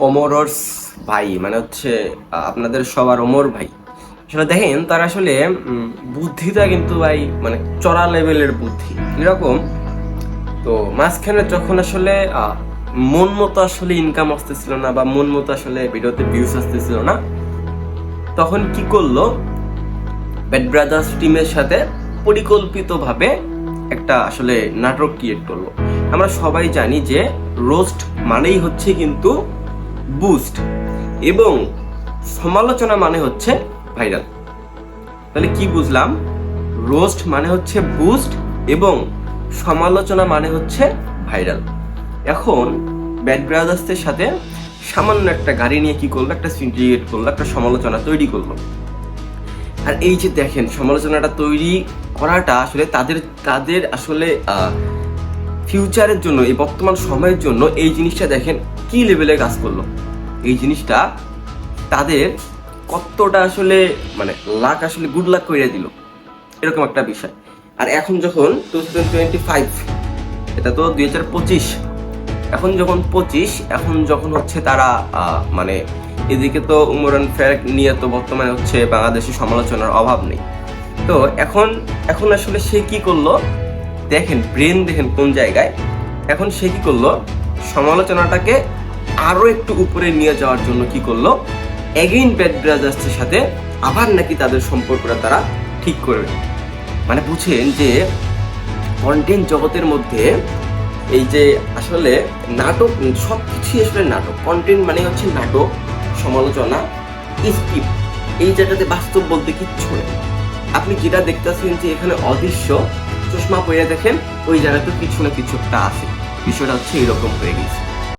ওমরস ভাই মানে হচ্ছে আপনাদের সবার ওমর ভাই। আসলে দেখেন তার আসলে বুদ্ধিটা কিন্তু ভাই মানে চড়া লেভেলের বুদ্ধি এরকম। তো মাঝখানে যখন আসলে মন মতো আসলে ইনকাম আসতেছিল না বা মন মতো আসলে ভিডিওতে ভিউজ আসতেছিল না, তখন কি করলো, ব্যাড ব্রাদার্স টিমের সাথে পরিকল্পিতভাবে একটা আসলে নাটক ক্রিয়েট করলো। আমরা সবাই জানি যে রোস্ট মানেই হচ্ছে কিন্তু বুস্ট, এবং সমালোচনা মানে হচ্ছে ভাইরাল। তাহলে কি বুঝলাম? রোস্ট মানে হচ্ছে বুস্ট এবং সমালোচনা মানে হচ্ছে ভাইরাল। এখন ব্যাড ব্রাদার্সের সাথে সামান্য একটা গাড়ি নিয়ে কি করলো, একটা সিন ক্রিয়েট করলো, একটা সমালোচনা তৈরি করলো। আর এই যে দেখেন সমালোচনাটা তৈরি করাটা আসলে তাদের তাদের আসলে ফিউচারের জন্য, এই বর্তমান সময়ের জন্য এই জিনিসটা দেখেন কি লেভেলে কাজ করলো। এই জিনিসটা তাদের কতটা আসলে মানে লাক আসলে গুড লাক করে দিল, এরকম একটা বিষয়। আর এখন যখন 2025, এটা তো 2025, এখন যখন হচ্ছে তারা মানে এদিকে তো উমরান ফারুক নিয়ে তো বর্তমানে হচ্ছে বাংলাদেশের সমালোচনার অভাব নেই। তো এখন আসলে সে কি করলো দেখেন, ব্রেন দেখেন কোন জায়গায়। এখন সে কি করলো, সমালোচনাটাকে আরো একটু উপরে নিয়ে যাওয়ার জন্য কি করলো, এগেইন ব্যাড ব্রাদার্সের সাথে আবার নাকি তাদের সম্পর্কটা তারা ঠিক করবে। মানে বুঝেন যে কন্টেন্ট জগতের মধ্যে এই যে আসলে নাটক, সব কিছুই আসলে নাটক। কন্টেন্ট মানে হচ্ছে নাটক, সমালোচনা, স্ক্রিপ্ট। এই জায়গাতে বাস্তব বলতে কিচ্ছু নেই। আপনি যেটা দেখতেছেন যে এখানে অদৃশ্য চশমা পরে দেখেন, ওই জায়গাতে কিছু না কিছু একটা আছে। বিষয়টা হচ্ছে এরকম হয়ে গেছে।